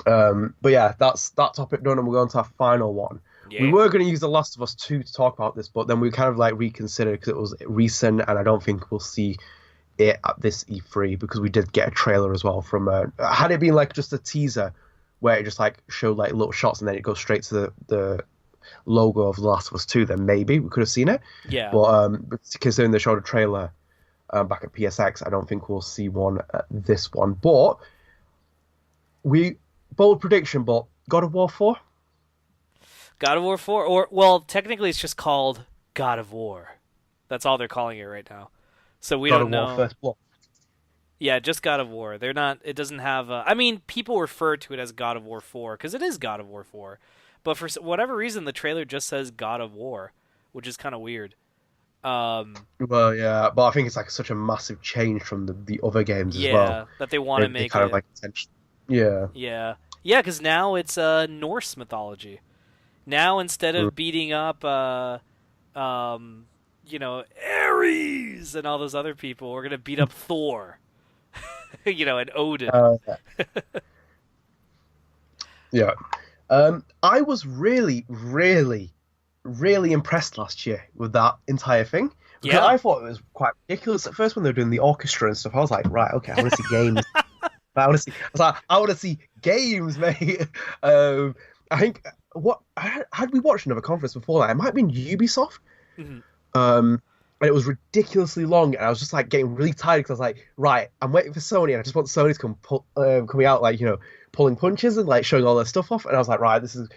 But yeah, that's that topic done, and we're going to our final one. We Yeah. were going to use The Last of Us 2 to talk about this, but then we kind of like reconsidered because it was recent, and I don't think we'll see it at this E3 because we did get a trailer as well from. Had it been like just a teaser where it just like showed like little shots and then it goes straight to the logo of The Last of Us 2, then maybe we could have seen it. Yeah. But considering they showed a trailer back at PSX, I don't think we'll see one at this one. But we bold prediction, but God of War 4. God of War 4, or well, technically it's just called God of War. That's all they're calling it right now. So we God don't of War know. First Blood. Yeah, just God of War. They're not. It doesn't have. I mean, people refer to it as God of War 4 because it is God of War 4, but for whatever reason, the trailer just says God of War, which is kind of weird. Um, Well, yeah, but I think it's like such a massive change from the other games as well. yeah, that they want to They make kind of it. like intention. Yeah. Yeah, yeah, because now it's Norse mythology. Now instead Mm. of beating up, Ares and all those other people, we're gonna beat up Thor, and Odin. Yeah. Yeah. I was really, really, really impressed last year with that entire thing because Yeah, I thought it was quite ridiculous at first when they were doing the orchestra and stuff. I was like, right, okay, I want to see games. I want to see games, mate. I think what had we watched another conference before that? It might have been Ubisoft. hmm And it was ridiculously long, and I was just like getting really tired because I was like, right, I'm waiting for Sony, and I just want Sony to coming out like pulling punches and like showing all their stuff off, and I was like, right, this is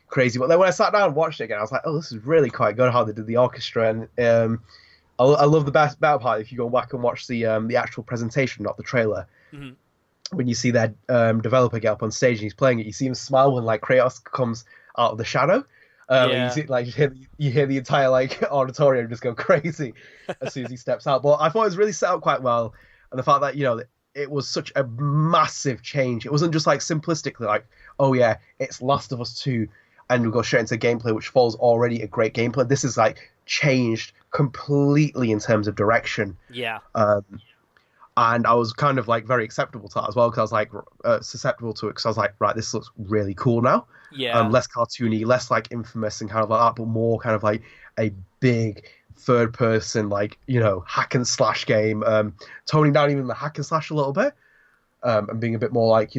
crazy. But then when I sat down and watched it again, I was like, oh, this is really quite good how they did the orchestra, and I love the best battle part if you go back and watch the actual presentation, not the trailer. hmm When you see that developer get up on stage and he's playing it, you see him smile when like Kratos comes out of the shadow. And you yeah, see, like you hear the entire like auditorium just go crazy as soon as he steps out. But I thought it was really set up quite well, and the fact that it was such a massive change. It wasn't just like simplistically like, oh yeah, it's Last of Us 2, and we go straight into gameplay, which follows already a great gameplay. This is like changed completely in terms of direction. yeah, Um, and I was kind of like very acceptable to that as well because I was like susceptible to it because I was like, right, this looks really cool now. yeah, Less cartoony, less like infamous and kind of like that, but more kind of like a big third person like hack and slash game, toning down even the hack and slash a little bit, and being a bit more like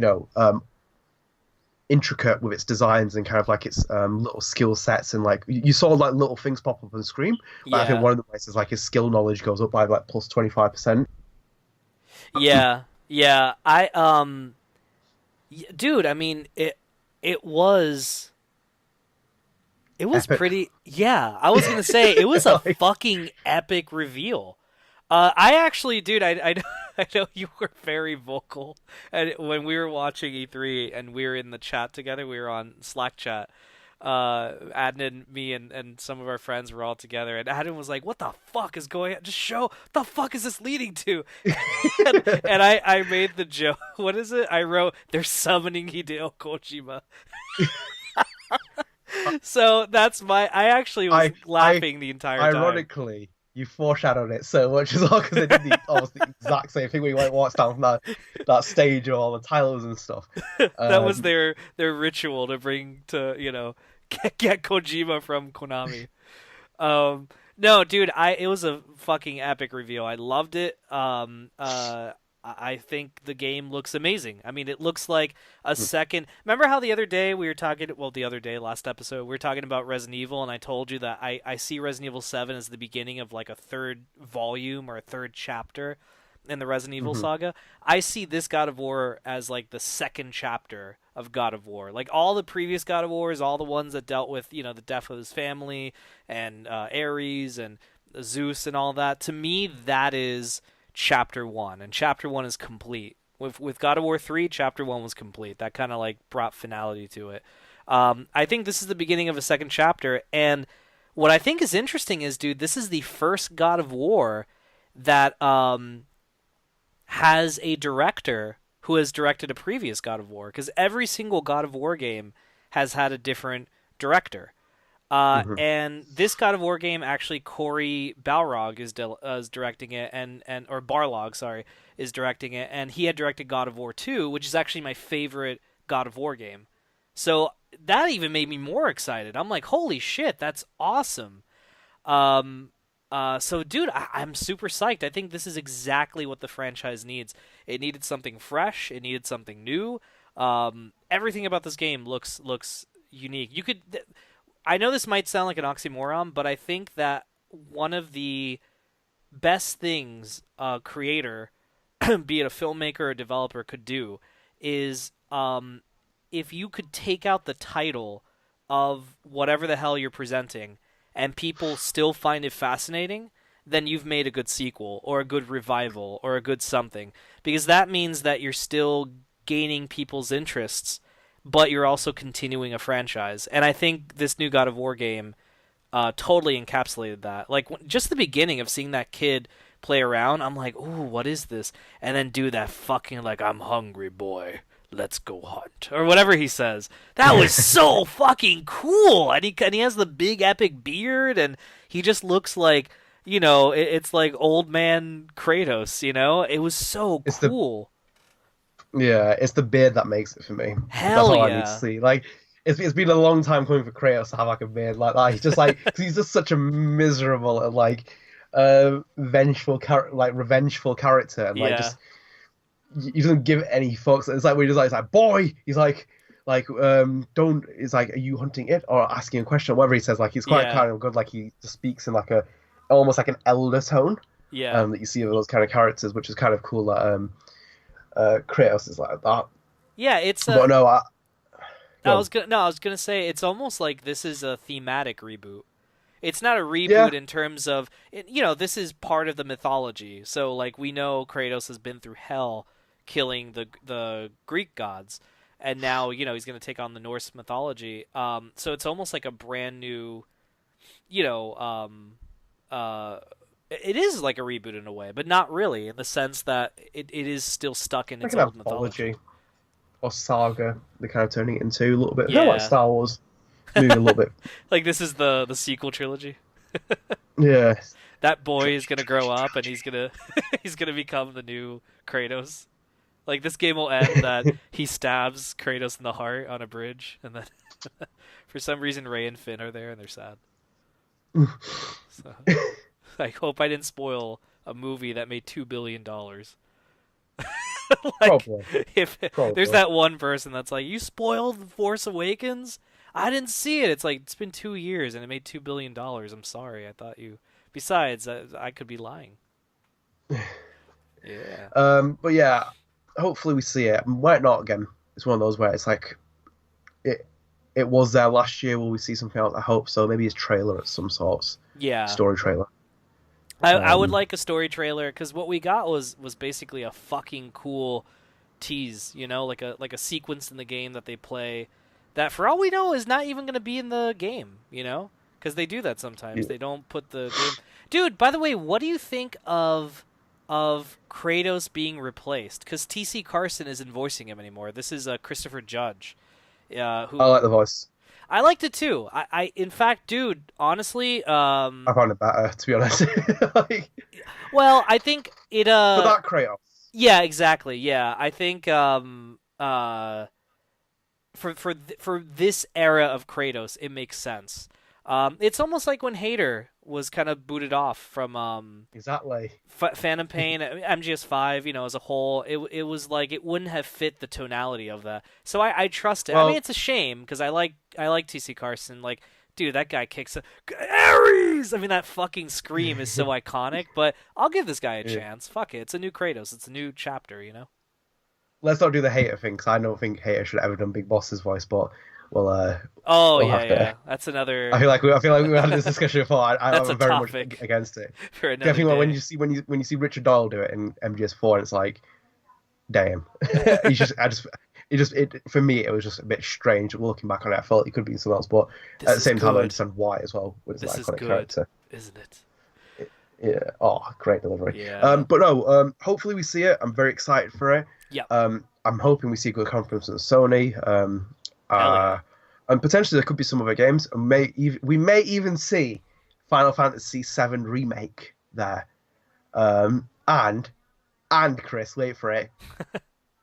intricate with its designs and kind of like its little skill sets, and like you saw like little things pop up on screen. Like I think yeah, one of the places like his skill knowledge goes up by like plus 25%. yeah, yeah. Dude, I mean, it was it was Epic. pretty. Yeah, I was gonna say it was a Like, fucking epic reveal. I actually, dude, I know you were very vocal, and when we were watching E3 and we were in the chat together, we were on Slack chat. Adnan, me, and some of our friends were all together, and Adnan was like, "What the fuck is going on? Just show. What the fuck is this leading to?" And I made the joke. What is it? I wrote, "They're summoning Hideo Kojima." So that's my. I actually was I laughing the entire time. ironically, you foreshadowed it so much as well because they did almost the exact same thing when you like walked down from that stage of all the titles and stuff. That was Um, their ritual to bring to get Kojima from Konami. No, dude, I it was a fucking epic reveal. I loved it. I think the game looks amazing. I mean, it looks like a second. Remember how the other day we were talking? Well, the other day, last episode, we were talking about Resident Evil, and I told you that I see Resident Evil 7 as the beginning of like a third volume or a third chapter in the Resident Evil mhm. saga. I see this God of War as like the second chapter of God of War. Like all the previous God of Wars, all the ones that dealt with the death of his family and Ares and Zeus and all that. To me, that is chapter one, and chapter one is complete. With God of War 3, chapter one was complete. That kind of like brought finality to it. I think this is the beginning of a second chapter, and what I think is interesting is, dude, this is the first God of War that has a director who has directed a previous God of War, because every single God of War game has had a different director. Hmm. And this God of War game, actually, Cory Balrog is directing it, and or Barlog, sorry, is directing it, and he had directed God of War 2, which is actually my favorite God of War game. So that even made me more excited. I'm like, holy shit, that's awesome. Um, so dude, I'm super psyched. I think this is exactly what the franchise needs. It needed something fresh. It needed something new. Everything about this game looks unique. I know this might sound like an oxymoron, but I think that one of the best things a creator, be it a filmmaker or a developer, could do is if you could take out the title of whatever the hell you're presenting and people still find it fascinating, then you've made a good sequel or a good revival or a good something. Because that means that you're still gaining people's interests, but you're also continuing a franchise. And I think this new God of War game totally encapsulated that. Like just the beginning of seeing that kid play around, I'm like, ooh, what is this? And then do that fucking like, I'm hungry, boy. Let's go hunt, or whatever he says. That was so fucking cool. And he has the big epic beard, and he just looks like, it's like old man Kratos. It was so It's the cool. Yeah, it's the beard that makes it for me. That's Hell all I need to yeah. see. Like, it's been a long time coming for Kratos to have like a beard like that. He's just like, 'cause he's just such a miserable and like, revengeful character, and like Yeah. just he doesn't give any fucks. It's like when he's like boy, he's don't. It's like, are you hunting it or asking a question? Whatever he says, like he's quite Yeah. kind of good. Like he just speaks in like a almost like an elder tone. Yeah. That you see of those kind of characters, which is kind of cool. That Kratos is like that. Yeah, it's But a no, I go on. was gonna no, I was gonna say it's almost like this is a thematic reboot. It's not a Yeah, reboot in terms of this is part of the mythology. So like we know Kratos has been through hell killing the Greek gods, and now he's going to take on the Norse mythology. So it's almost like a brand new, you know, it is like a reboot in a way, but not really in the sense that it is still stuck in like its an old mythology. anthology or saga. They're kind of turning it into a little bit. Kind of like Yeah, Star Wars, moving a little bit. like this is the sequel trilogy. Yeah, That boy is gonna trilogy, grow up and trilogy. he's gonna become the new Kratos. Like this game will end that he stabs Kratos in the heart on a bridge, and then for some reason Ray and Finn are there and they're sad. So I hope I didn't spoil a movie that made $2 billion. Like Probably, if there's probably. that one person that's like, you spoiled The Force Awakens, I didn't see it. It's like it's been 2 years and it made $2 billion. I'm sorry, I thought you. Besides, I could be lying. Yeah. But yeah, hopefully we see it. Might not again. It's one of those where it's like it. It was there last year. Will we see something else? I hope so. Maybe a trailer of some sorts, Yeah. story trailer. I would Um, like a story trailer because what we got was basically a fucking cool tease, like a sequence in the game that they play that for all we know is not even going to be in the game. Because they do that sometimes. yeah. They don't put the game. Dude, by the way, what do you think of Kratos being replaced? Because TC Carson isn't voicing him anymore. This is Christopher Judge, I like the who voice. I liked it too. In fact, dude, honestly, I found it better, to be honest. Like, well, I think it for that Kratos. yeah, exactly. Yeah, I think for this era of Kratos, it makes sense. It's almost like when Hater was kind of booted off from Exactly. Phantom Pain, MGS5, as a whole. It was like it wouldn't have fit the tonality of that. So I trust it. I mean, Well, it's a shame because I like TC Carson. Like, dude, that guy kicks Ares. I mean, that fucking scream is so iconic. But I'll give this guy a yeah. chance. Fuck it, it's a new Kratos. It's a new chapter. Let's not do the hater thing because I don't think hater should have ever done Big Boss's voice, but we'll Oh we'll yeah, have to. yeah. That's another. I feel like we had this discussion before. That's a I'm very much topic against it. for I another think like, when day. you see when you see Richard Doyle do it in MGS4, it's like, damn. He's just it for me it was just a bit strange looking back on it. I felt it could be something else, but at This the is same time I good. understand why as well with his This is iconic good, character. isn't it? Yeah. Oh, great delivery. Yeah. But no. Hopefully we see it. I'm very excited for it. Yep. I'm hoping we see good confidence in Sony. Hell yeah. And potentially there could be some other games, and we may even see Final Fantasy VII Remake there. And Chris, wait for it,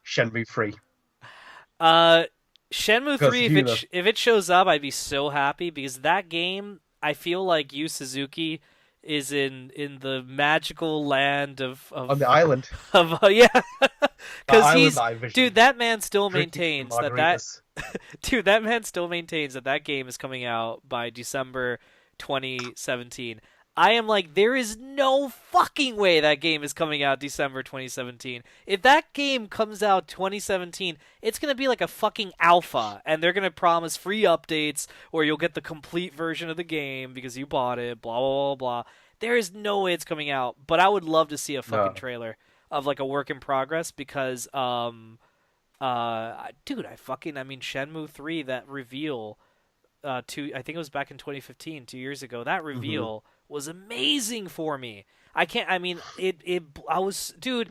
Shenmue 3. Uh, Shenmue Because 3, you know, if it shows up, I'd be so happy because that game, I feel like Yu Suzuki is in the magical land on the island, yeah, that because island he's that I envisioned, dude. That man still drinking maintains margaritas. dude. That man still maintains that game is coming out by December 2017. I am like, there is no fucking way that game is coming out December 2017. If that game comes out 2017, it's going to be like a fucking alpha, and they're going to promise free updates, or you'll get the complete version of the game because you bought it, blah, blah, blah, blah. There is no way it's coming out, but I would love to see a fucking No. trailer of like a work in progress because, dude, I mean, Shenmue 3, that reveal, I think it was back in 2015, 2 years ago, that Hmm. reveal was amazing for me. I can't. I mean, I was, dude.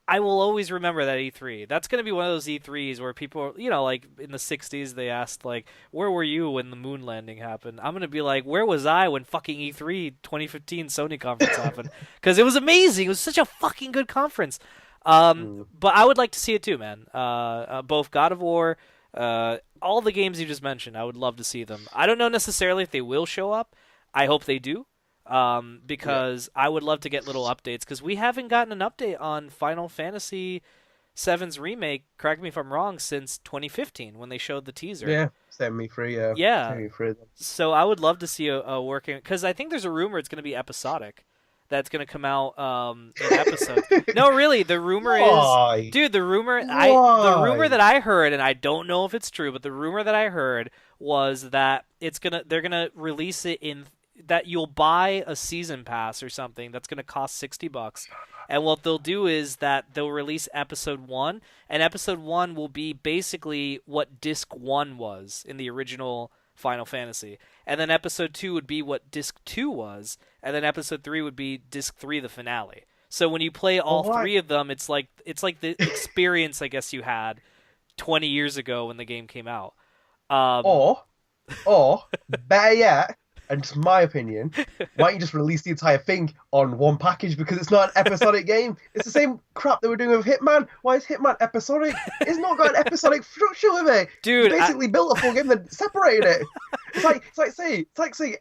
I will always remember that E3. That's gonna be one of those E3s where people, like in the '60s, they asked like, "Where were you when the moon landing happened?" I'm gonna be like, "Where was I when fucking E3 2015 Sony conference happened?" Because it was amazing. It was such a fucking good conference. Mm. But I would like to see it too, man. Both God of War, all the games you just mentioned, I would love to see them. I don't know necessarily if they will show up. I hope they do, Yeah. because I would love to get little updates because we haven't gotten an update on Final Fantasy VII's remake. Correct me if I'm wrong. Since 2015 when they showed the teaser. Yeah. Send me free. Yeah. Yeah, Send me free. so I would love to see a working because I think there's a rumor it's going to be episodic. That's going to come out in episodes. No, really, the rumor is, Why? dude, the rumor Why? that I heard, and I don't know if it's true, but the rumor that I heard was that they're gonna release it in that you'll buy a season pass or something that's gonna cost $60. And what they'll do is that they'll release episode one, and episode one will be basically what disc one was in the original Final Fantasy. And then episode two would be what disc two was, and then episode three would be disc three, the finale. So when you play all Why? three of them, it's like the experience I guess you had 20 years ago when the game came out. Um, Or, or better yet, and just my opinion, why don't you just release the entire thing on one package because it's not an episodic game? It's the same crap that we're doing with Hitman. Why is Hitman episodic? It's not got an episodic structure with it. You dude, basically built a full game then separated it. It's like say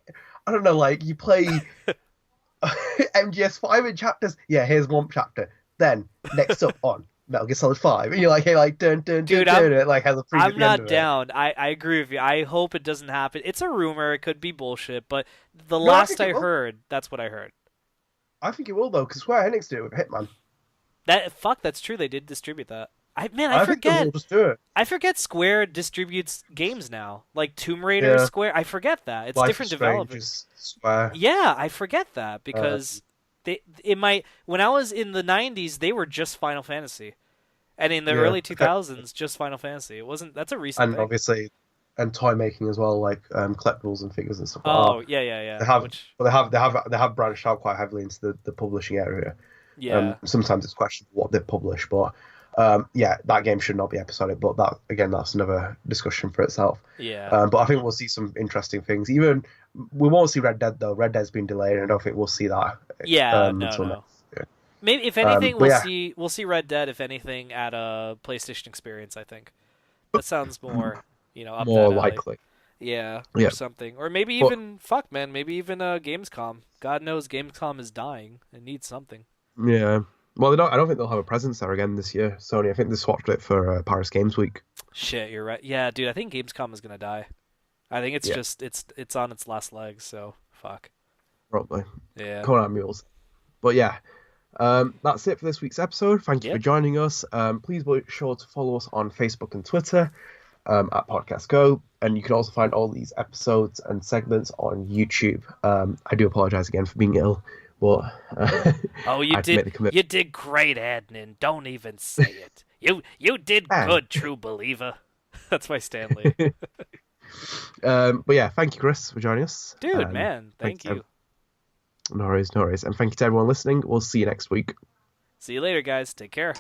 I don't know, like you play MGS5 in chapters. Yeah, here's one chapter. Then next up on Metal Gear Solid 5, and you're like, hey, like dun dun dun dude, dun, it like has a preview at I'm the end not of it. down. I agree with you. I hope it doesn't happen. It's a rumor. It could be bullshit, but the No, I last think I it will. heard, that's what I heard. I think it will though, because Square Enix did it with Hitman. That's true. They did distribute that. I I think they will forget. just do it. I forget Square distributes games now. Like Tomb Raider, Yeah, Square. I forget that. It's Life is different Strange developers. is Square. Yeah, I forget that Uh, because it might when I was in the 90s, they were just Final Fantasy. And in the yeah, early 2000s, just Final Fantasy. It wasn't that's a recent and thing. obviously, and toy making as well, like collectibles and figures and stuff like that. Oh, yeah, yeah, yeah. They have, Which but they have branched out quite heavily into the publishing area. yeah. Sometimes it's questionable what they publish, but yeah, that game should not be episodic. But that again, that's another discussion for itself. Yeah. But I think we'll see some interesting things. Even we won't see Red Dead though. Red Dead's been delayed, and I don't think we'll see that Yeah, no, until no. next year. Maybe if anything But yeah, we'll see Red Dead if anything at a PlayStation Experience, I think. That sounds more, up more that alley. likely. Yeah, or Yeah, something. Or maybe but even fuck man, maybe even Gamescom. God knows Gamescom is dying. It needs something. yeah. Well, they don't. I don't think they'll have a presence there again this year. Sony. I think they swapped it for Paris Games Week. Shit, you're right. Yeah, dude, I think Gamescom is gonna die. I think it's Yeah, just it's on its last legs, so fuck. probably. Yeah. Conan Mules. But yeah, that's it for this week's episode. Thank you for Yep. joining us. Please be sure to follow us on Facebook and Twitter at Podcast Go. And you can also find all these episodes and segments on YouTube. I do apologize again for being ill, but Oh, I had to make the you commitment. did great, Adnan. Don't even say it. You did And, good, true believer. That's my Stanley. but yeah, thank you, Chris, for joining us. Dude, man, Thank thank you. you. No worries, no worries. And thank you to everyone listening. We'll see you next week. See you later, guys. Take care.